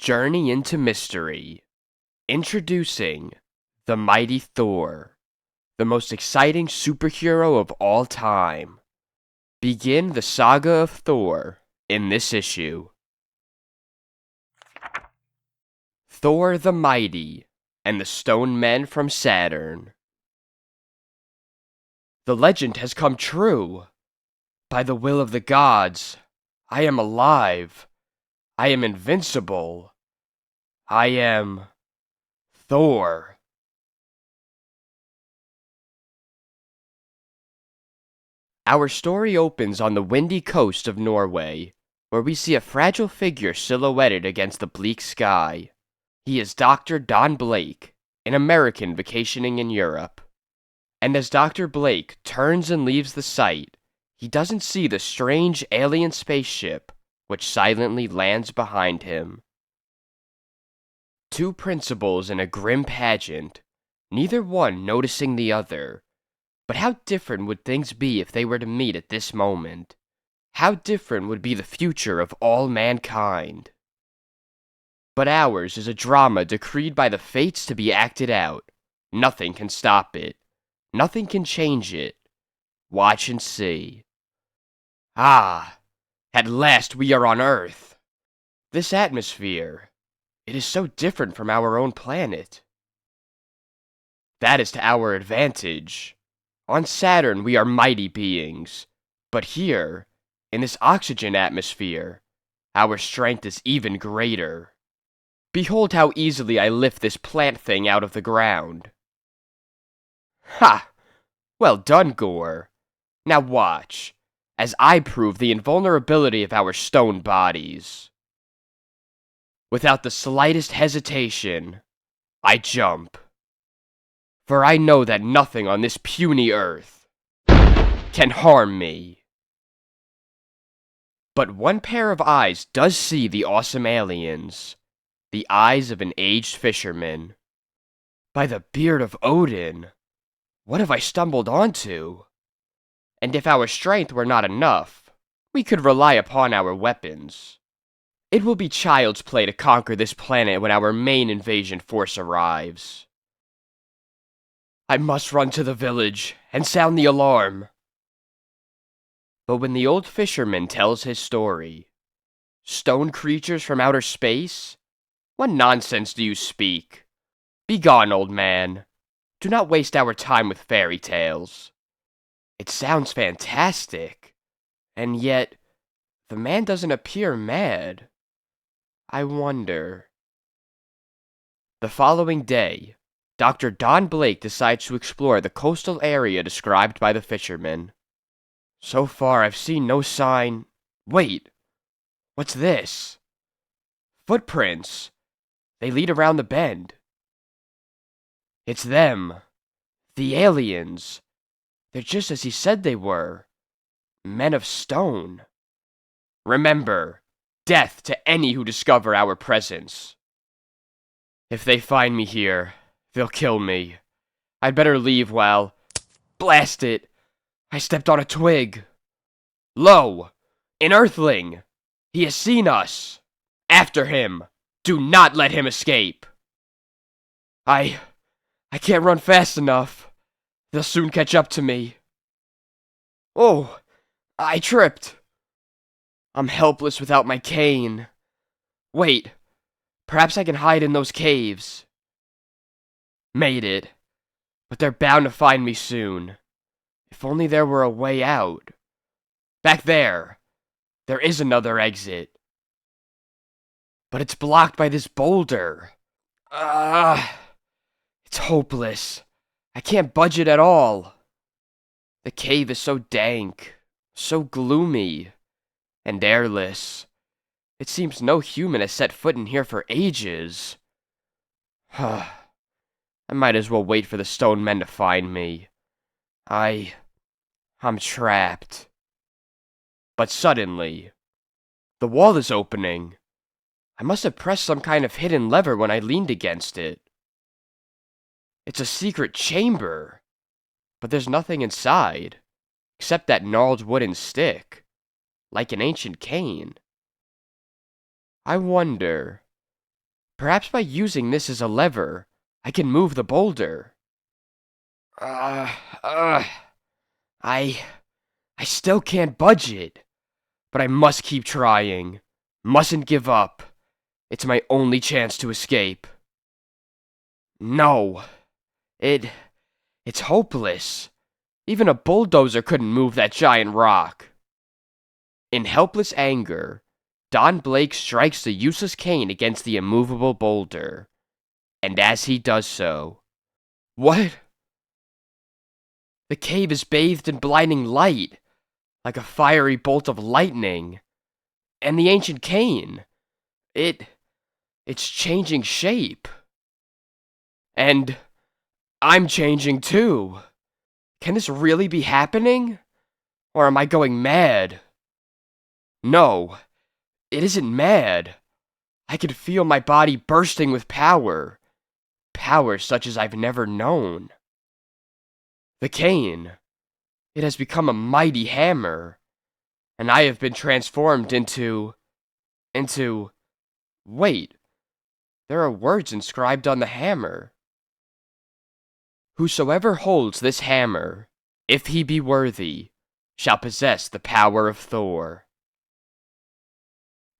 Journey into Mystery. Introducing the mighty Thor, the most exciting superhero of all time. Begin the saga of Thor in this issue. Thor the Mighty and the Stone Men from Saturn. The legend has come true. By the will of the gods, I am alive. I am invincible. I am Thor. Our story opens on the windy coast of Norway, where we see a fragile figure silhouetted against the bleak sky. He is Dr. Don Blake, an American vacationing in Europe. And as Dr. Blake turns and leaves the site, he doesn't see the strange alien spaceship which silently lands behind him. Two principals in a grim pageant, neither one noticing the other. But how different would things be if they were to meet at this moment? How different would be the future of all mankind? But ours is a drama decreed by the fates to be acted out. Nothing can stop it. Nothing can change it. Watch and see. Ah, at last we are on Earth. This atmosphere, it is so different from our own planet. That is to our advantage. On Saturn we are mighty beings, but here, in this oxygen atmosphere, our strength is even greater. Behold how easily I lift this plant thing out of the ground. Ha! Well done, Gore. Now watch, as I prove the invulnerability of our stone bodies. Without the slightest hesitation, I jump. For I know that nothing on this puny earth can harm me. But one pair of eyes does see the awesome aliens, the eyes of an aged fisherman. By the beard of Odin, what have I stumbled onto? And if our strength were not enough, we could rely upon our weapons. It will be child's play to conquer this planet when our main invasion force arrives. I must run to the village and sound the alarm. But when the old fisherman tells his story, stone creatures from outer space? What nonsense do you speak? Begone, old man. Do not waste our time with fairy tales. It sounds fantastic, and yet the man doesn't appear mad. I wonder. The following day, Dr. Don Blake decides to explore the coastal area described by the fisherman. So far, I've seen no sign. Wait! What's this? Footprints! They lead around the bend. It's them. The aliens. They're just as he said they were. Men of stone. Remember, death to any who discover our presence. If they find me here, they'll kill me. I'd better leave while... Blast it! I stepped on a twig. Lo! An earthling! He has seen us! After him! Do not let him escape! I can't run fast enough. They'll soon catch up to me. Oh! I tripped! I'm helpless without my cane. Wait! Perhaps I can hide in those caves. Made it. But they're bound to find me soon. If only there were a way out. Back there. There is another exit. But it's blocked by this boulder. It's hopeless. I can't budge it at all. The cave is so dank, so gloomy, and airless. It seems no human has set foot in here for ages. I might as well wait for the stone men to find me. I'm trapped. But suddenly, the wall is opening. I must have pressed some kind of hidden lever when I leaned against it. It's a secret chamber, but there's nothing inside, except that gnarled wooden stick, like an ancient cane. I wonder, Perhaps by using this as a lever, I can move the boulder. Uh, uh, I, I still can't budge it, but I must keep trying. Mustn't give up. It's my only chance to escape. No, it's hopeless. Even a bulldozer couldn't move that giant rock. In helpless anger, Don Blake strikes the useless cane against the immovable boulder. And as he does so, what? The cave is bathed in blinding light, like a fiery bolt of lightning. And the ancient cane, it's changing shape. And I'm changing too. Can this really be happening? Or am I going mad? No, it isn't mad. I can feel my body bursting with power. Power such as I've never known. The cane, it has become a mighty hammer. And I have been transformed into... Wait, there are words inscribed on the hammer. Whosoever holds this hammer, if he be worthy, shall possess the power of Thor.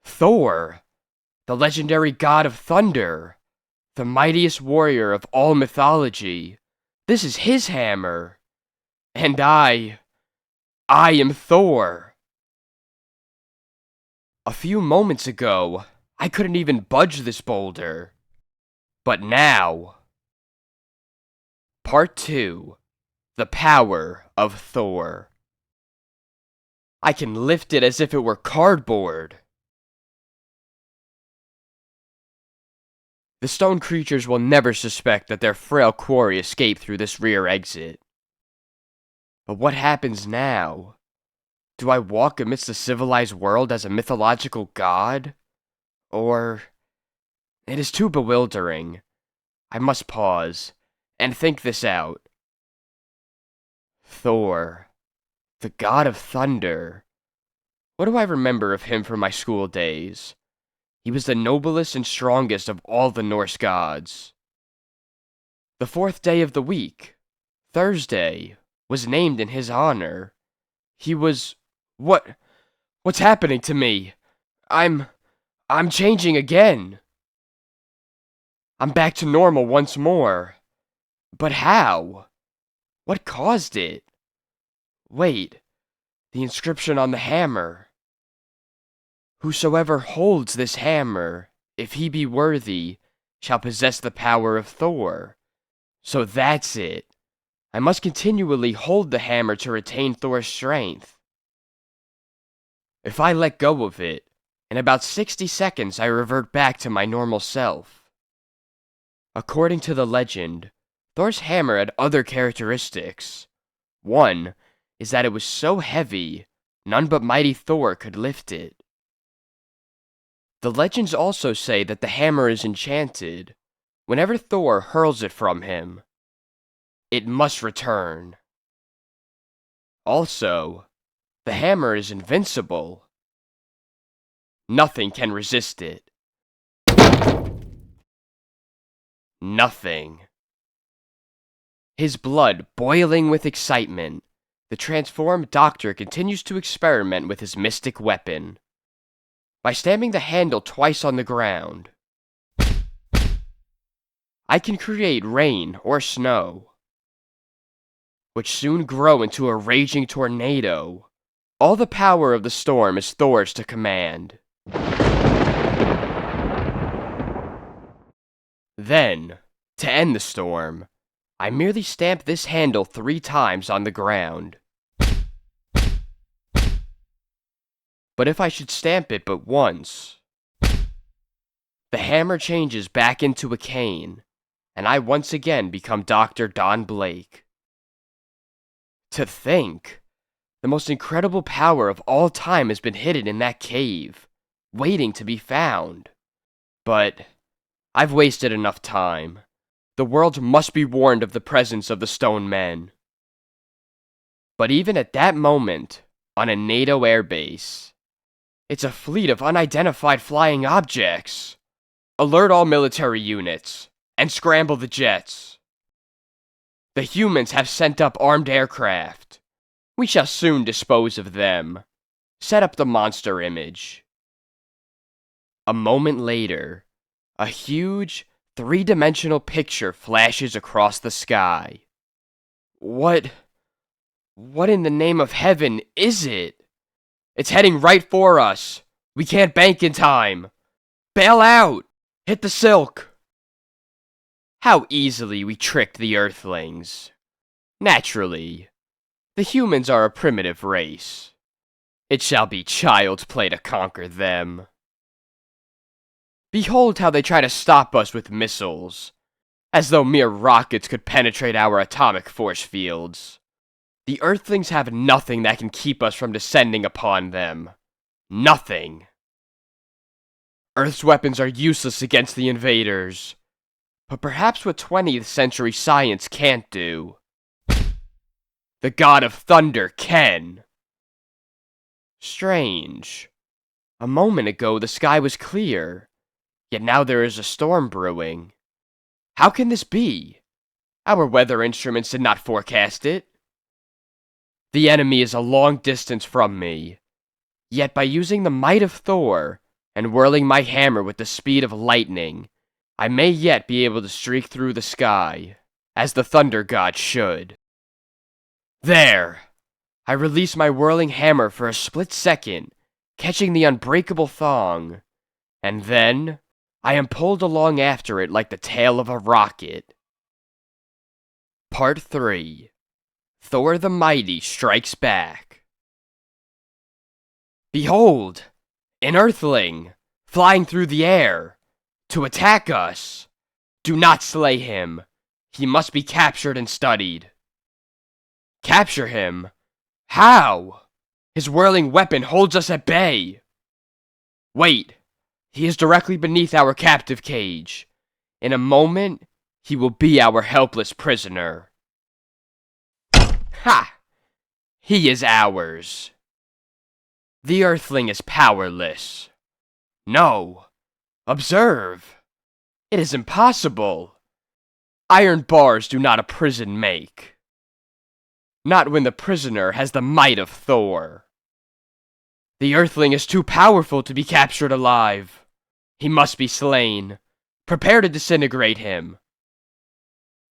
Thor, the legendary god of thunder, the mightiest warrior of all mythology. This is his hammer. And I am Thor. A few moments ago, I couldn't even budge this boulder. But now... Part 2. The Power of Thor. I can lift it as if it were cardboard. The stone creatures will never suspect that their frail quarry escaped through this rear exit. But what happens now? Do I walk amidst the civilized world as a mythological god? Or... It is too bewildering. I must pause and think this out. Thor, the god of thunder. What do I remember of him from my school days? He was the noblest and strongest of all the Norse gods. The fourth day of the week, Thursday, was named in his honor. He was... What's happening to me? I'm changing again. I'm back to normal once more. But how? What caused it? Wait, the inscription on the hammer. Whosoever holds this hammer, if he be worthy, shall possess the power of Thor. So that's it. I must continually hold the hammer to retain Thor's strength. If I let go of it, in about 60 seconds I revert back to my normal self. According to the legend, Thor's hammer had other characteristics. One is that it was so heavy, none but mighty Thor could lift it. The legends also say that the hammer is enchanted. Whenever Thor hurls it from him, it must return. Also, the hammer is invincible. Nothing can resist it. Nothing. His blood boiling with excitement, the transformed doctor continues to experiment with his mystic weapon. By stamping the handle twice on the ground, I can create rain or snow, which soon grow into a raging tornado. All the power of the storm is Thor's to command. Then, to end the storm, I merely stamp this handle 3 times on the ground. But if I should stamp it but once, the hammer changes back into a cane, and I once again become Dr. Don Blake. To think, the most incredible power of all time has been hidden in that cave, waiting to be found. But I've wasted enough time. The world must be warned of the presence of the Stone Men. But even at that moment, on a NATO airbase, it's a fleet of unidentified flying objects. Alert all military units, and scramble the jets. The humans have sent up armed aircraft. We shall soon dispose of them. Set up the monster image. A moment later, a huge, three-dimensional picture flashes across the sky. What in the name of heaven is it? It's heading right for us. We can't bank in time. Bail out! Hit the silk! How easily we tricked the Earthlings. Naturally, the humans are a primitive race. It shall be child's play to conquer them. Behold how they try to stop us with missiles, as though mere rockets could penetrate our atomic force fields. The Earthlings have nothing that can keep us from descending upon them. Nothing. Earth's weapons are useless against the invaders. But perhaps what 20th century science can't do, the God of Thunder can. Strange. A moment ago the sky was clear, yet now there is a storm brewing. How can this be? Our weather instruments did not forecast it. The enemy is a long distance from me, yet by using the might of Thor and whirling my hammer with the speed of lightning, I may yet be able to streak through the sky, as the thunder god should. There! I release my whirling hammer for a split second, catching the unbreakable thong, and then I am pulled along after it like the tail of a rocket. Part 3. Thor the Mighty Strikes Back. Behold! An Earthling, flying through the air, to attack us. Do not slay him. He must be captured and studied. Capture him? How? His whirling weapon holds us at bay. Wait, he is directly beneath our captive cage. In a moment, he will be our helpless prisoner. Ha! He is ours. The Earthling is powerless. No. Observe. It is impossible. Iron bars do not a prison make. Not when the prisoner has the might of Thor. The Earthling is too powerful to be captured alive. He must be slain. Prepare to disintegrate him.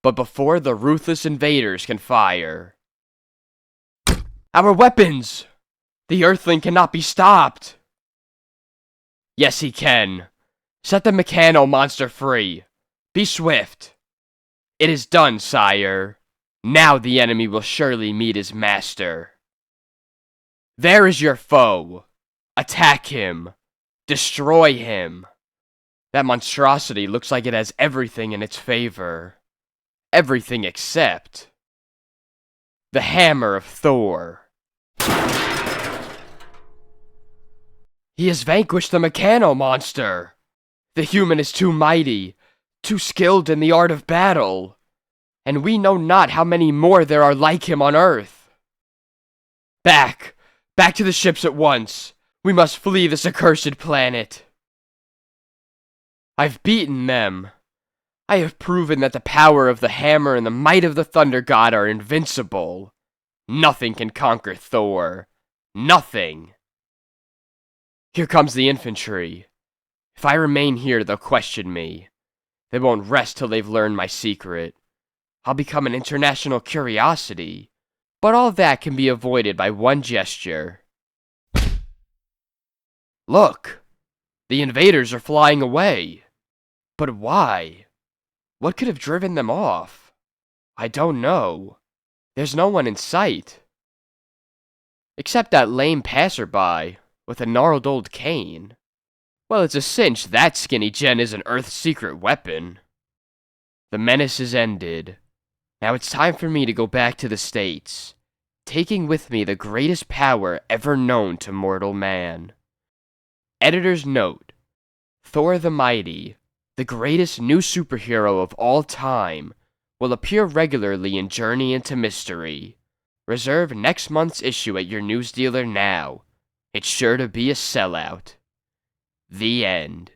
But before the ruthless invaders can fire. Our weapons! The Earthling cannot be stopped. Yes, he can. Set the mechano monster free. Be swift. It is done, sire. Now the enemy will surely meet his master. There is your foe. Attack him. Destroy him. That monstrosity looks like it has everything in its favor. Everything except the hammer of Thor. He has vanquished the mechano monster. The human is too mighty, too skilled in the art of battle, and we know not how many more there are like him on Earth. Back to the ships at once. We must flee this accursed planet. I've beaten them. I have proven that the power of the hammer and the might of the Thunder God are invincible. Nothing can conquer Thor. Nothing. Here comes the infantry. If I remain here, they'll question me. They won't rest till they've learned my secret. I'll become an international curiosity. But all that can be avoided by one gesture. Look! The invaders are flying away. But why? What could have driven them off? I don't know. There's no one in sight. Except that lame passerby with a gnarled old cane. Well, it's a cinch that skinny gen is an Earth's secret weapon. The menace is ended. Now it's time for me to go back to the States, taking with me the greatest power ever known to mortal man. Editor's note: Thor the Mighty, the greatest new superhero of all time, will appear regularly in Journey into Mystery. Reserve next month's issue at your news dealer now. It's sure to be a sellout. The end.